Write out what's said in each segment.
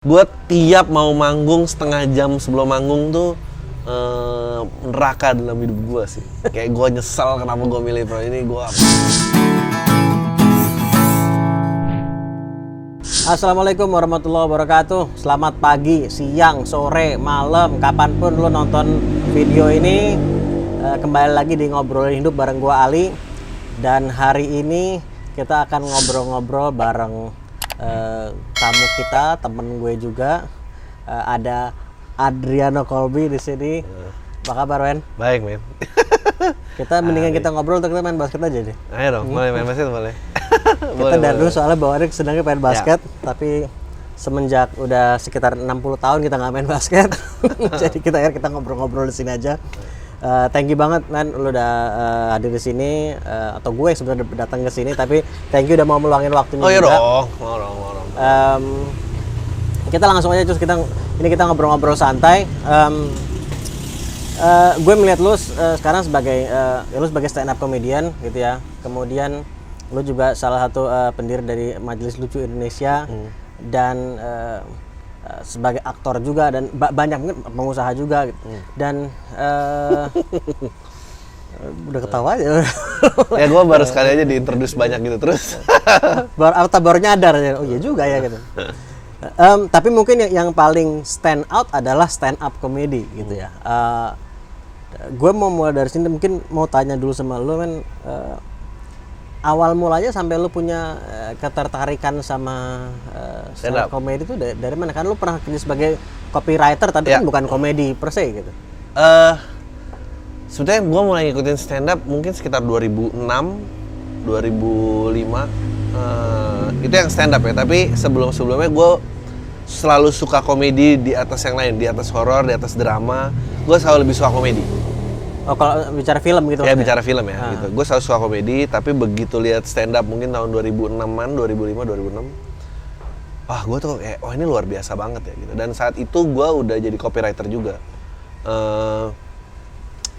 Gue tiap mau manggung setengah jam sebelum manggung tuh neraka dalam hidup gue sih. Kayak gue nyesel kenapa gue milih pro ini. Assalamualaikum warahmatullahi wabarakatuh. Selamat pagi, siang, sore, malam, kapanpun lo nonton video ini. Kembali lagi di Ngobrolin Hidup bareng gue Ali. Dan hari ini kita akan ngobrol-ngobrol bareng tamu kita, temen gue juga. Ada Adriano Colby di sini. Apa kabar, Wen? Baik, men. Kita mendingan kita ngobrol atau kita main basket aja deh? Ayo dong, boleh main basket boleh. Kita dari dulu soalnya bawaannya sedangnya main basket, tapi semenjak udah sekitar 60 tahun kita nggak main basket. Jadi kita ngobrol-ngobrol di sini aja. Thank you banget, man, lu udah hadir di sini, atau gue sebenarnya datang ke sini, tapi thank you udah mau meluangin waktunya. Oh iya juga. dong, mau dong. Kita langsung aja terus kita ngobrol-ngobrol santai. Gue melihat lu sekarang sebagai lu sebagai stand up comedian gitu ya. Kemudian lu juga salah satu pendiri dari Majelis Lucu Indonesia dan sebagai aktor juga dan banyak pengusaha juga gitu. Dan udah ketawa aja. Ya gue baru sekali aja diintroduce banyak gitu terus. baru nyadar ya. Oh iya juga ya gitu. Tapi mungkin yang paling stand out adalah stand up comedy gitu ya. Gue mau mulai dari sini, mungkin mau tanya dulu sama lu, men. Awal mulanya sampai lu punya ketertarikan sama stand up comedy itu dari mana? Kan lu pernah kerja sebagai copywriter, tapi kan bukan komedi per se gitu. Sebetulnya gue mulai ngikutin stand up mungkin sekitar 2006, 2005. Itu yang stand up ya, tapi sebelumnya gue selalu suka komedi di atas yang lain, di atas horor, di atas drama. Gue selalu lebih suka komedi. Oh, kalau bicara film gitu? Ya, bicara film ya, gitu. Gue selalu suka komedi, tapi begitu lihat stand up mungkin tahun 2006-an, 2005, 2006, wah gue tuh kayak, wah ini luar biasa banget ya gitu. Dan saat itu gue udah jadi copywriter juga.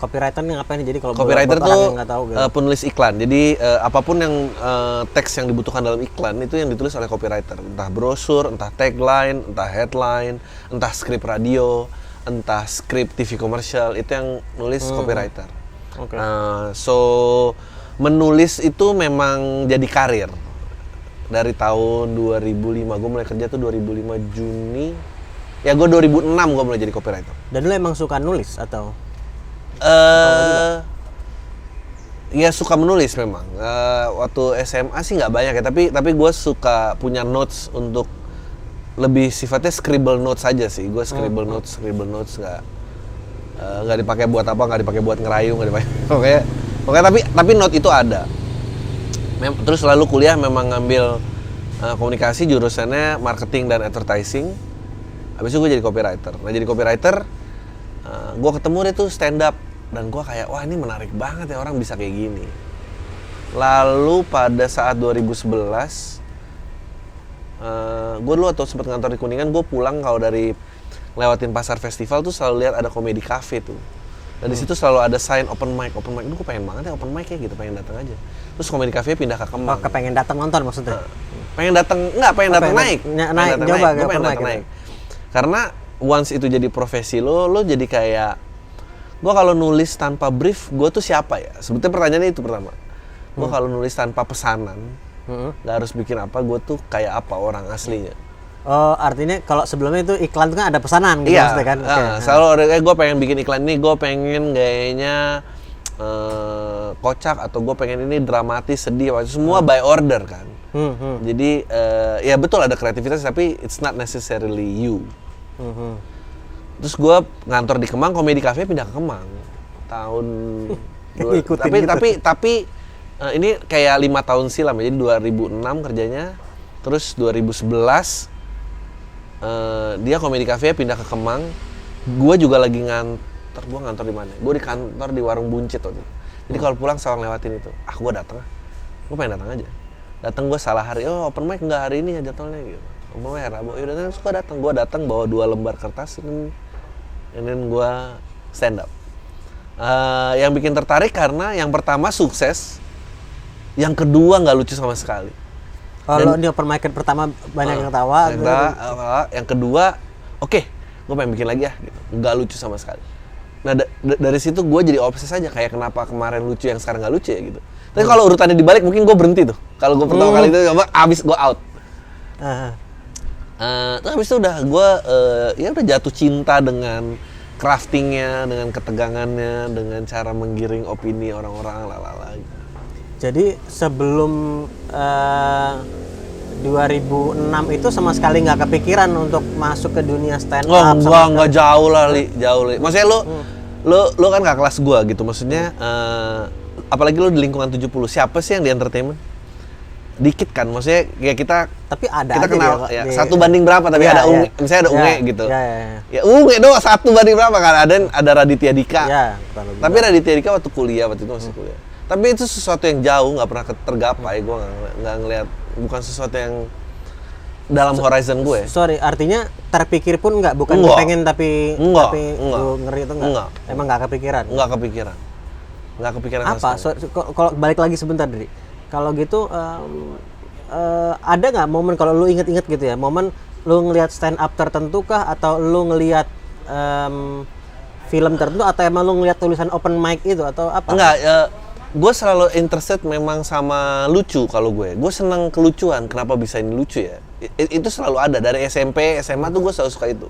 Copywriter nih ngapain nih? Jadi kalau copywriter tuh tahu, gitu. penulis iklan. Jadi apapun yang teks yang dibutuhkan dalam iklan itu yang ditulis oleh copywriter. Entah brosur, entah tagline, entah headline, entah skrip radio, entah skrip TV komersial, itu yang nulis copywriter. Okay. So menulis itu memang jadi karir. Dari tahun 2005, gue mulai kerja tuh 2005 Juni. Ya gue 2006 gue mulai jadi copywriter. Dan lu emang suka nulis atau? Ya suka menulis memang. Waktu SMA sih nggak banyak ya, tapi gue suka punya notes untuk lebih sifatnya scribble notes aja sih. Gue scribble notes nggak dipakai buat apa, nggak dipakai buat ngerayu, nggak dipakai. Pokoknya tapi note itu ada. Terus lalu kuliah memang ngambil komunikasi, jurusannya marketing dan advertising. Habis itu gue jadi copywriter. Nah jadi copywriter, gue ketemu deh tuh stand up. Dan gue kayak, wah ini menarik banget ya, orang bisa kayak gini. Lalu pada saat 2011, gue dulu waktu sempet ngantor di Kuningan, gue pulang kalau dari lewatin pasar festival tuh selalu lihat ada komedi cafe tuh. Dan di situ selalu ada sign open mic. Duh gue pengen banget ya open mic kayak gitu, pengen datang aja. Terus komedi cafe pindah ke Kemang. Oh, pengen datang nonton maksudnya? Pengen datang naik. Gue pengen datang naik. Karena once itu jadi profesi lo jadi kayak, gue kalau nulis tanpa brief, gue tuh siapa ya? Sebetulnya pertanyaannya itu pertama. Gue kalau nulis tanpa pesanan, nggak harus bikin apa, gue tuh kayak apa orang aslinya. Oh, artinya kalau sebelumnya itu iklan itu kan ada pesanan gitu, iya, maksudnya kan? Selalu ada, gue pengen bikin iklan ini, gue pengen gayanya kocak, atau gue pengen ini dramatis, sedih, semua by order kan. Jadi, ya betul ada kreativitas, tapi it's not necessarily you. Terus gue ngantor di Kemang, komedi cafe pindah ke Kemang tahun tapi ini kayak 5 tahun silam ya. Jadi 2006 kerjanya, terus 2011 dia komedi cafe pindah ke Kemang. Gue juga lagi ngantor. Gue ngantor di mana? Gue di kantor di Warung Buncit waktu itu. Jadi kalau pulang selalu lewatin itu. Gue datang. Gue pengen datang aja. Datang gue salah hari. Oh open mic nggak hari ini ya jadwalnya gitu. Open mic Rabu. Yaudah suka datang. Gue datang bawa 2 lembar kertas. Ini gue stand up. Yang bikin tertarik karena yang pertama sukses, yang kedua nggak lucu sama sekali. Kalau di open mic pertama banyak yang tawa. Yang kedua, oke, gue pengen bikin lagi ya, gitu. Nggak lucu sama sekali. Nah dari situ gue jadi obses aja kayak kenapa kemarin lucu yang sekarang nggak lucu ya gitu. Tapi kalau urutannya dibalik mungkin gue berhenti tuh. Kalau gue pertama kali itu abis gue out. Terus habis itu udah gue ya udah jatuh cinta dengan craftingnya, dengan ketegangannya, dengan cara menggiring opini orang-orang lalala. Jadi sebelum 2006 itu sama sekali nggak kepikiran untuk masuk ke dunia stand up? Nggak jauh lah, jauh Li. Maksudnya lo kan nggak kelas gue gitu, maksudnya apalagi lo di lingkungan 70, siapa sih yang di entertainment? Dikit kan, maksudnya ya kita kenal ya, 1 banding berapa, tapi ada Unge, misalnya ada Unge gitu. Ya Unge doang 1 banding berapa kan, ada Raditya Dika. Tapi Raditya Dika waktu kuliah, waktu itu masih kuliah. Tapi itu sesuatu yang jauh, nggak pernah tergapai, gue nggak ngeliat, bukan sesuatu yang dalam horizon gue. Sorry, artinya terpikir pun nggak, bukan pengen tapi ngeri itu nggak? Emang nggak kepikiran? Nggak kepikiran. Apa? Kalau balik lagi sebentar, Dri. Kalau gitu ada nggak momen kalau lu inget-inget gitu ya, momen lu ngelihat stand up tertentu kah, atau lu ngelihat film tertentu, atau emang lu ngelihat tulisan open mic itu atau apa? Enggak, gue selalu interested memang sama lucu. Kalau gue seneng kelucuan. Kenapa bisa ini lucu ya? Itu selalu ada dari SMP, SMA tuh gue selalu suka itu.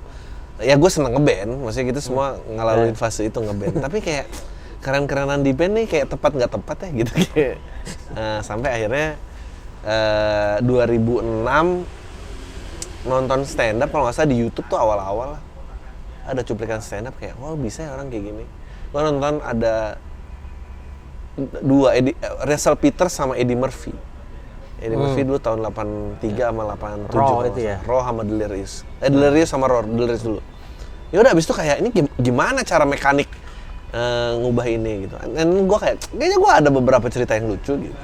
Ya gue seneng ngeband, maksudnya kita semua ngalamin fase itu ngeband. Tapi kayak keren-kerenan di band nih kayak tepat nggak tepat ya gitu kayak. Sampai akhirnya 2006 nonton stand up, kalau nggak salah di YouTube tuh awal-awal lah. Ada cuplikan stand up kayak, wow bisa ya orang kayak gini. Gue nonton ada 2, Russell Peters sama Eddie Murphy. Eddie Murphy dulu tahun 83 sama 87. Raw itu ya? Raw sama Delirious. Delirious sama Raw, Delirious dulu. Ya udah abis itu kayak ini gimana cara mekanik ngubah ini gitu. Dan gue kayaknya gue ada beberapa cerita yang lucu gitu.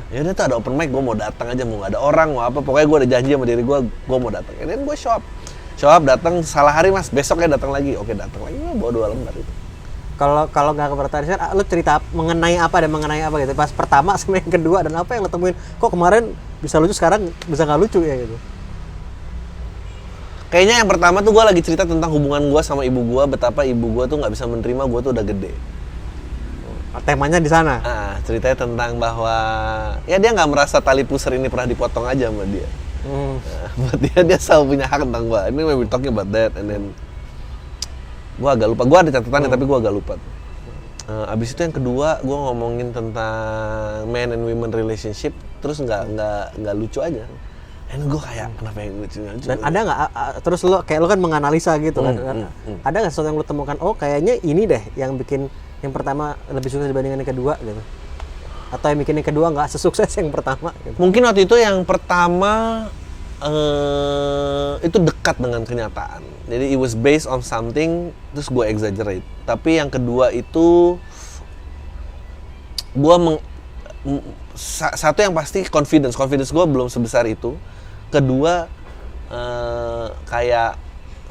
Ya udah tuh ada open mic, gue mau datang aja, mau nggak ada orang, mau apa, pokoknya gue udah janji sama diri gue mau datang. Dan gue show up datang, salah hari mas, besoknya datang lagi, oke datang lagi, bawa 2 lembar itu. Kalau nggak kebertarisan, lu cerita mengenai apa gitu, pas pertama sama yang kedua, dan apa yang lo temuin, kok kemarin bisa lucu sekarang bisa nggak lucu ya gitu? Kayaknya yang pertama tuh gue lagi cerita tentang hubungan gue sama ibu gue, betapa ibu gue tuh nggak bisa menerima gue tuh udah gede. Temanya di sana? Ceritanya tentang bahwa ya dia nggak merasa tali pusar ini pernah dipotong aja sama dia. Buat dia selalu punya hak tentang gue. Ini we're talking about that, and then gue agak lupa. Gue ada catatannya tapi gue agak lupa. Abis itu yang kedua gue ngomongin tentang man and women relationship, terus nggak lucu aja. Dan gue kayak kenapa yang lucu? Dan ada nggak terus lo kayak lo kan menganalisa gitu kan? Ada nggak sesuatu yang lo temukan? Oh kayaknya ini deh yang bikin yang pertama lebih sukses dibandingkan yang kedua gitu? Atau yang bikin yang kedua nggak sesukses yang pertama? Gitu? Mungkin waktu itu yang pertama itu dekat dengan kenyataan. Jadi it was based on something, terus gue exaggerate. Tapi yang kedua itu gue satu yang pasti confidence gue belum sebesar itu. Kedua kayak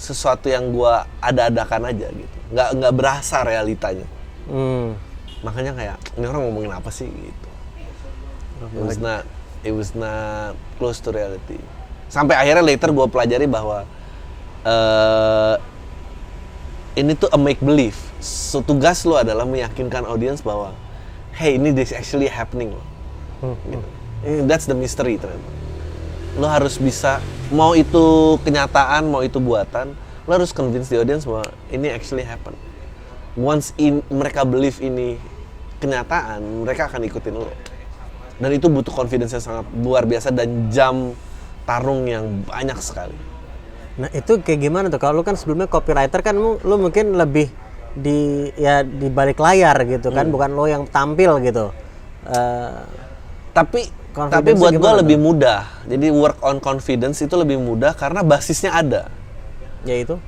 sesuatu yang gue ada-adakan aja gitu, nggak berasa realitanya. Makanya kayak ini orang ngomongin apa sih gitu. It was not close to reality. Sampai akhirnya later gue pelajari bahwa ini tuh a make believe. So tugas lo adalah meyakinkan audience bahwa hey ini this actually happening loh. Gitu. That's the mystery ternyata. Lo harus bisa, mau itu kenyataan, mau itu buatan, lo harus convince the audience bahwa ini actually happen. Once mereka believe ini kenyataan, mereka akan ikutin lo. Dan itu butuh confidence yang sangat luar biasa dan jam tarung yang banyak sekali. Nah itu kayak gimana tuh? Kalau lu kan sebelumnya copywriter kan lu mungkin lebih di balik layar gitu kan, bukan lo yang tampil gitu. Tapi buat gue lebih mudah. Jadi work on confidence itu lebih mudah karena basisnya ada. Yaitu?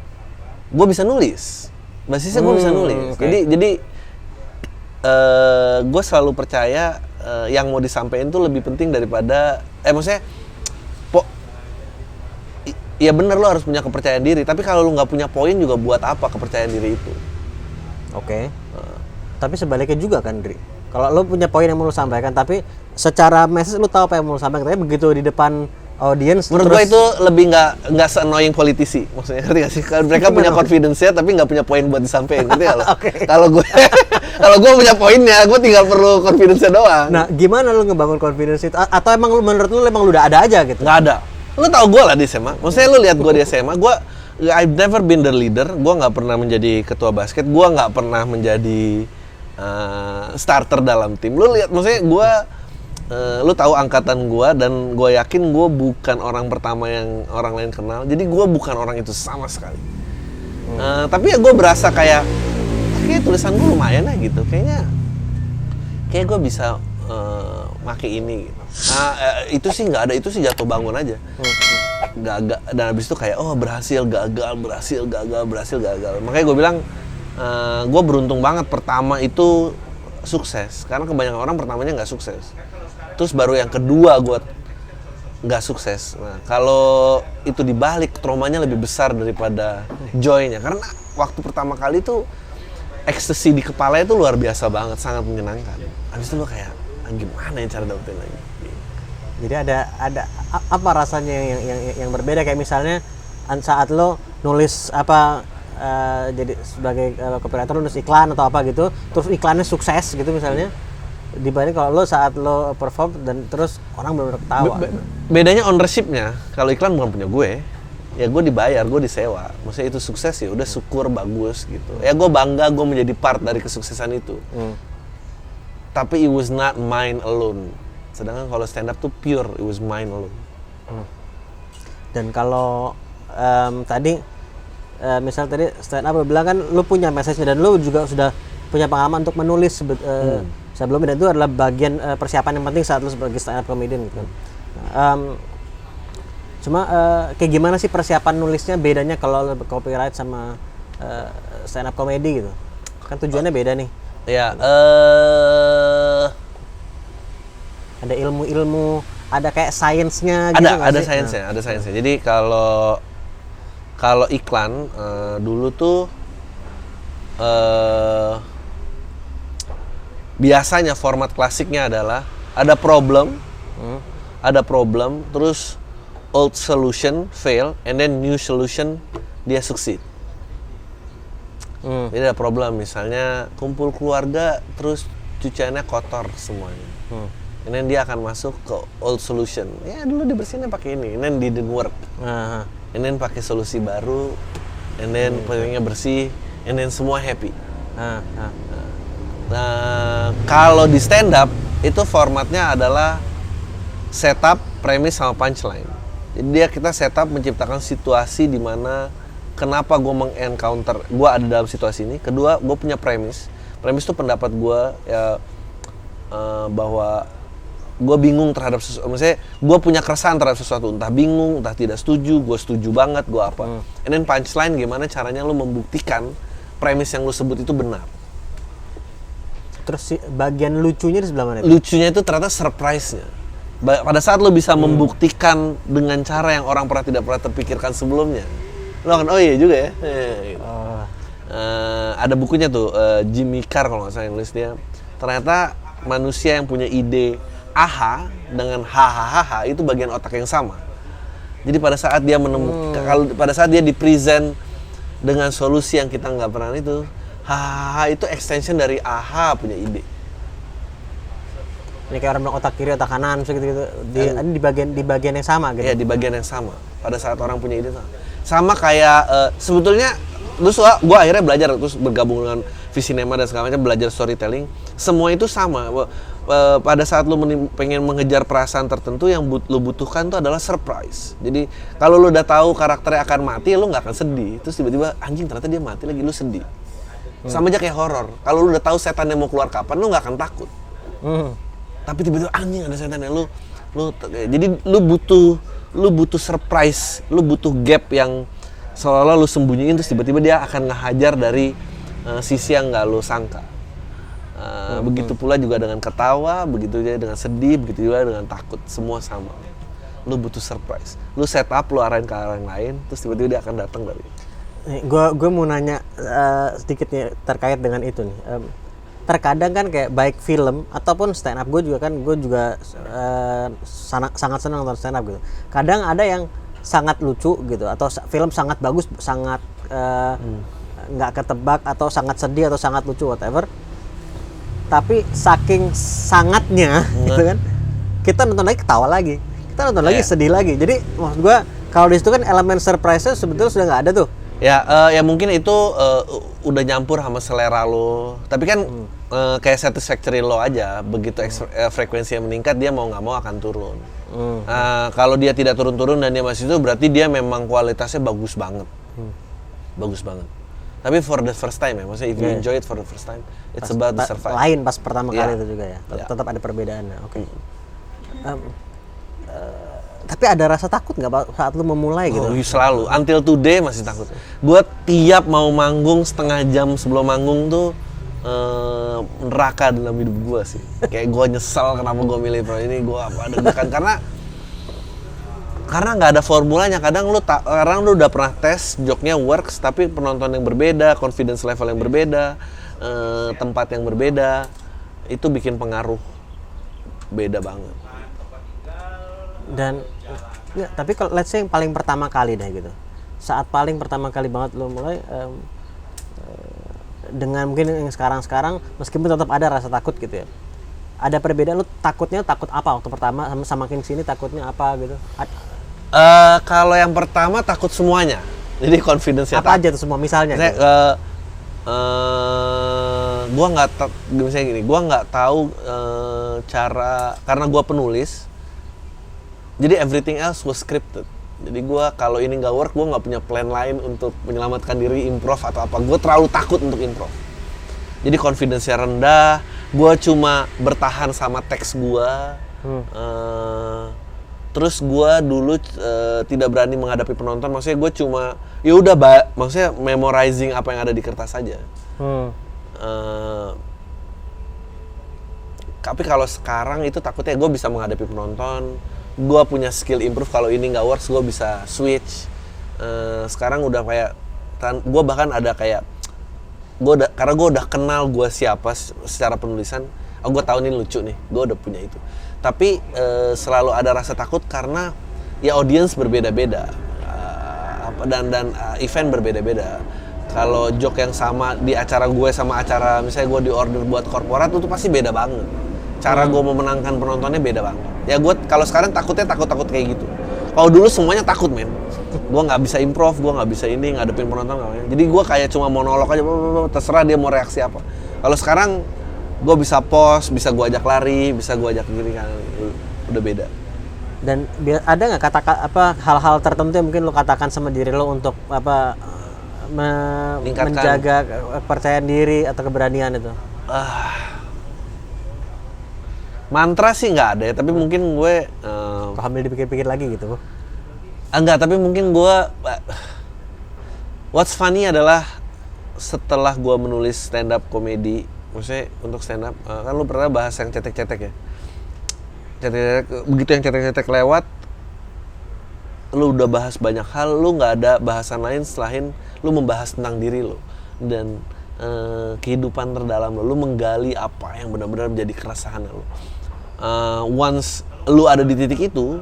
Gue bisa nulis. Basisnya gue bisa nulis. Okay. Jadi gue selalu percaya yang mau disampaikan itu lebih penting daripada maksudnya ya bener lo harus punya kepercayaan diri. Tapi kalau lo nggak punya poin juga buat apa kepercayaan diri itu? Oke. Tapi sebaliknya juga kan, Dri? Kalau lu punya poin yang mau lu sampaikan, tapi secara message lu tahu apa yang mau lu sampaikan, tapi begitu di depan audience Menurut gua itu lebih nggak se-annoying politisi, maksudnya ngerti nggak sih? Kalau mereka punya confidence-nya tapi nggak punya poin buat disampaikan, ngerti nggak lo? Kalau gue kalau gue punya poinnya, gue tinggal perlu confidence-nya doang. Nah, gimana lu ngebangun confidence itu? Atau emang lu menurut lu emang lu udah ada aja gitu? Nggak ada. Lu tau gue lah di SMA. Maksudnya lu lihat gue di SMA, I've never been the leader. Gue nggak pernah menjadi ketua basket. Gue nggak pernah menjadi starter dalam tim. Lu lihat, maksudnya gue lu tahu angkatan gue dan gue yakin gue bukan orang pertama yang orang lain kenal. Jadi gue bukan orang itu sama sekali. Tapi ya gue berasa kayak tulisan gue lumayan lah gitu. Kayak gue bisa make ini gitu. Itu sih nggak ada, itu sih jatuh bangun aja. Gagal, dan habis itu kayak berhasil gagal. Makanya gue bilang gue beruntung banget pertama itu sukses, karena kebanyakan orang pertamanya nggak sukses, terus baru yang kedua gue nggak sukses. Nah, kalau itu dibalik, traumanya lebih besar daripada joy-nya, karena waktu pertama kali tuh ekstasi di kepala itu luar biasa banget, sangat menyenangkan. Habis itu lo kayak gimana ya cara dapetin lagi. Jadi ada apa rasanya yang berbeda, kayak misalnya saat lo nulis jadi sebagai copywriter nulis iklan atau apa gitu, terus iklannya sukses gitu misalnya, dibanding kalau lo saat lo perform dan terus orang benar-benar ketawa. Bedanya ownership-nya, kalau iklan bukan punya gue, ya gue dibayar, gue disewa. Maksudnya itu sukses ya udah syukur, bagus gitu. Ya gue bangga gue menjadi part dari kesuksesan itu. Tapi it was not mine alone. Sedangkan kalau stand up tuh pure, it was mine alone. Dan kalau tadi misal tadi stand up lo bilang kan lo punya message-nya dan lo juga sudah punya pengalaman untuk menulis sebelumnya, dan itu adalah bagian persiapan yang penting saat lo sebagai stand up comedian gitu. Cuma kayak gimana sih persiapan nulisnya, bedanya kalau copyright sama stand up comedy gitu? Kan tujuannya beda nih. Ya, ada ilmu-ilmu, ada kayak sainsnya gitu. Ada sainsnya. Jadi kalau iklan dulu tuh biasanya format klasiknya adalah ada problem, terus old solution fail, and then new solution dia succeed. Jadi ada problem, misalnya kumpul keluarga terus cuciannya kotor semuanya. And then dia akan masuk ke old solution. Ya dulu dibersihinnya pakai ini, and then didn't work. And then pakai solusi baru, and then pokoknya bersih, and then semua happy. Nah, kalau di stand up itu formatnya adalah setup, premis sama punchline. Jadi kita setup menciptakan situasi di mana kenapa gue mengencounter, gue ada dalam situasi ini. Kedua, gue punya premis. Premis itu pendapat gue ya, bahwa gue bingung terhadap sesuatu, maksudnya gue punya keresahan terhadap sesuatu, entah bingung, entah tidak setuju, gue setuju banget, gue apa. And then punchline, gimana caranya lo membuktikan premis yang lo sebut itu benar. Terus bagian lucunya di sebelah mana? Lucunya itu ternyata surprise-nya. Pada saat lo bisa membuktikan dengan cara yang orang tidak pernah terpikirkan sebelumnya, lo akan, oh iya juga ya. Gitu. Ada bukunya tuh, Jimmy Carr kalau nggak salah yang nulis dia. Ternyata manusia yang punya ide aha dengan hahaha itu bagian otak yang sama. Jadi pada saat dia menemukan, kalau pada saat dia di-present dengan solusi yang kita nggak pernah itu, hahaha itu extension dari aha punya ide. Ini kayak orang bilang otak kiri, otak kanan, gitu-gitu. Di bagian yang sama gitu. Iya, di bagian yang sama. Pada saat orang punya ide sama kayak sebetulnya terus gue akhirnya belajar, terus bergabung dengan Visinema dan segala macam, belajar storytelling. Semua itu sama. Pada saat lu pengen mengejar perasaan tertentu, yang lu butuhkan tuh adalah surprise. Jadi kalau lu udah tahu karakternya akan mati, lu nggak akan sedih. Terus tiba-tiba anjing ternyata dia mati lagi, lu sedih. Sama aja kayak horor. Kalau lu udah tahu setannya mau keluar kapan, lu nggak akan takut. Tapi tiba-tiba anjing ada setannya, jadi lu butuh surprise, lu butuh gap yang seolah-olah lu sembunyiin, terus tiba-tiba dia akan ngehajar dari sisi yang nggak lu sangka. Begitu pula juga dengan ketawa, begitu juga dengan sedih, begitu juga dengan takut, semua sama. Lu butuh surprise, lu set up, lu arahin ke arah yang lain, terus tiba-tiba dia akan datang dari. Gue mau nanya sedikit nih terkait dengan itu nih. terkadang kan kayak baik film ataupun stand up, gue juga sangat senang nonton stand up gitu. Kadang ada yang sangat lucu gitu atau film sangat bagus, sangat nggak ketebak atau sangat sedih atau sangat lucu whatever. Tapi saking sangatnya gitu kan, kita nonton lagi ketawa lagi, kita nonton lagi sedih lagi. Jadi maksud gue kalau di situ kan elemen surprise-nya sebetulnya sudah nggak ada tuh. Ya, ya mungkin itu udah nyampur sama selera lo. Tapi kan kayak satisfactory lo aja. Begitu frekuensinya meningkat, dia mau nggak mau akan turun. Kalau dia tidak turun-turun dan dia masih itu, berarti dia memang kualitasnya bagus banget. Bagus banget. Tapi for the first time ya, maksudnya if you enjoy it for the first time, it's about the survive. Lain pas pertama kali itu juga ya. Tetap ada perbedaannya. Oke. Tapi ada rasa takut nggak saat lu memulai gitu? Selalu, until today masih takut. Gue tiap mau manggung setengah jam sebelum manggung tuh neraka dalam hidup gue sih. Kayak gue nyesel kenapa gue milih pro ini, gue apa deg-degan karena nggak ada formulanya. Kadang lu udah pernah tes, joknya works, tapi penonton yang berbeda, confidence level yang berbeda, tempat yang berbeda, itu bikin pengaruh beda banget. Dan ya, tapi kalau let's say yang paling pertama kali deh gitu, saat paling pertama kali banget lo mulai dengan mungkin yang sekarang meskipun tetap ada rasa takut gitu ya, ada perbedaan. Lo takutnya takut apa waktu pertama sama makin sini takutnya apa gitu? Kalau yang pertama takut semuanya, jadi confidence-nya apa aja tuh semua misalnya? Gua nggak tahu cara, karena gua penulis. Jadi everything else was scripted. Jadi gue kalau ini nggak work, gue nggak punya plan lain untuk menyelamatkan diri, improv atau apa. Gue terlalu takut untuk improv. Jadi confidence-nya rendah. Gue cuma bertahan sama teks gue. Terus gue dulu tidak berani menghadapi penonton. Maksudnya gue cuma ya udah maksudnya memorizing apa yang ada di kertas saja. Tapi kalau sekarang itu takutnya gue bisa menghadapi penonton. Gue punya skill improve, kalau ini nggak works gue bisa switch. Sekarang udah kayak gue bahkan ada kayak karena gue udah kenal gue siapa secara penulisan. Gue tahu ini lucu nih, gue udah punya itu. Tapi selalu ada rasa takut karena ya audience berbeda-beda, dan event berbeda-beda. Kalau joke yang sama di acara gue sama acara misalnya gue di order buat korporat itu pasti beda banget. Cara gue memenangkan penontonnya beda banget. Ya gue kalau sekarang takut kayak gitu. Kalau dulu semuanya takut, men. Gue nggak bisa improv, gue nggak bisa ini ngadepin penonton nggak. Jadi gue kayak cuma monolog aja, terserah dia mau reaksi apa. Kalau sekarang gue bisa pause, bisa gue ajak lari, bisa gue ajak gini kan, udah beda. Dan ada nggak hal-hal tertentu yang mungkin lo katakan sama diri lo untuk menjaga kepercayaan diri atau keberanian itu? Mantra sih nggak ada ya, tapi mungkin gue kok ambil dipikir-pikir lagi gitu? Enggak, tapi mungkin gue what's funny adalah setelah gue menulis stand up komedi, maksudnya untuk stand up kan lu pernah bahas yang cetek-cetek ya, begitu yang cetek-cetek lewat, lu udah bahas banyak hal, lu nggak ada bahasan lain selain lu membahas tentang diri lu dan kehidupan terdalam lu menggali apa yang benar-benar menjadi keresahan lu. Once lu ada di titik itu,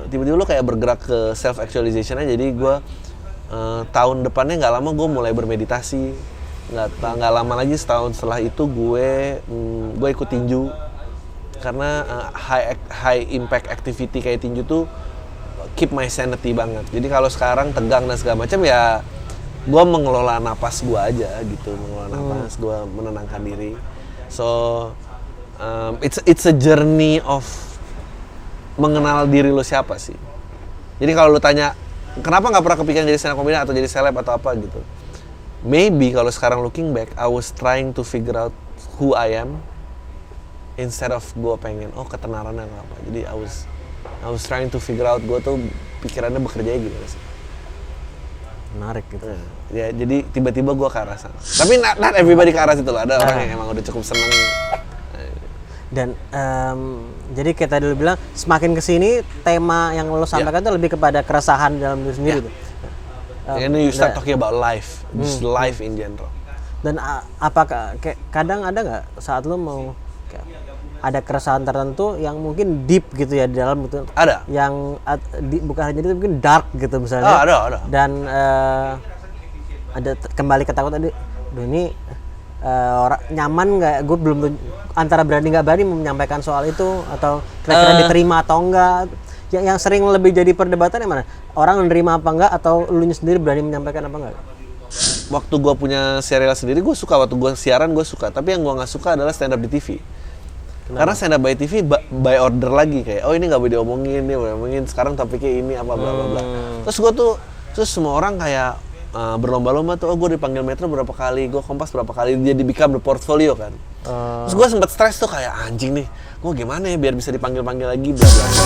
tiba-tiba lu kayak bergerak ke self actualization aja. Jadi gue tahun depannya nggak lama gue mulai bermeditasi. Nggak lama lagi, setahun setelah itu gue ikut tinju karena high impact activity kayak tinju tuh keep my sanity banget. Jadi kalau sekarang tegang dan segala macam ya gue mengelola napas gue aja gitu, napas gue menenangkan diri. So it's a journey of mengenal diri lo siapa sih. Jadi kalau lo tanya kenapa nggak pernah kepikiran jadi stand up comedian atau jadi seleb atau apa gitu, maybe kalau sekarang looking back, I was trying to figure out who I am instead of gue pengen ketenarannya apa. Jadi I was trying to figure out gue tuh pikirannya bekerjanya gimana sih. Menarik gitu. Ya, jadi tiba-tiba gue ke arah sana. Tapi not everybody ke arah situ loh. Ada orang yang emang udah cukup seneng. Dan jadi kayak tadi lu bilang, semakin kesini tema yang lo sampaikan tuh lebih kepada keresahan dalam diri sendiri tuh. And then you start talking about life, just life in general. Dan apakah kayak kadang ada nggak saat lu mau kayak, ada keresahan tertentu yang mungkin deep gitu ya di dalam gitu, Ada. yang bukan hanya itu mungkin dark gitu misalnya, Ada. dan ada kembali ke takut tadi, duh ini orang nyaman nggak, gue belum antara berani nggak berani menyampaikan soal itu, atau kira-kira diterima atau enggak. Yang sering lebih jadi perdebatan yang mana, orang menerima apa enggak, atau lu sendiri berani menyampaikan apa enggak? Waktu gue punya serial sendiri, gue suka. Waktu gue siaran, gue suka. Tapi yang gue nggak suka adalah stand up di TV. Karena stand up by TV by order lagi, kayak oh ini nggak boleh diomongin, ini boleh diomongin, sekarang topiknya ini apa bla bla bla. Terus semua orang kayak berlomba-lomba tuh, oh gue dipanggil Metro berapa kali, gue Kompas berapa kali, jadi become the portfolio kan. Terus gue sempet stres tuh, kayak anjing nih, gue gimana ya biar bisa dipanggil-panggil lagi bla bla bla.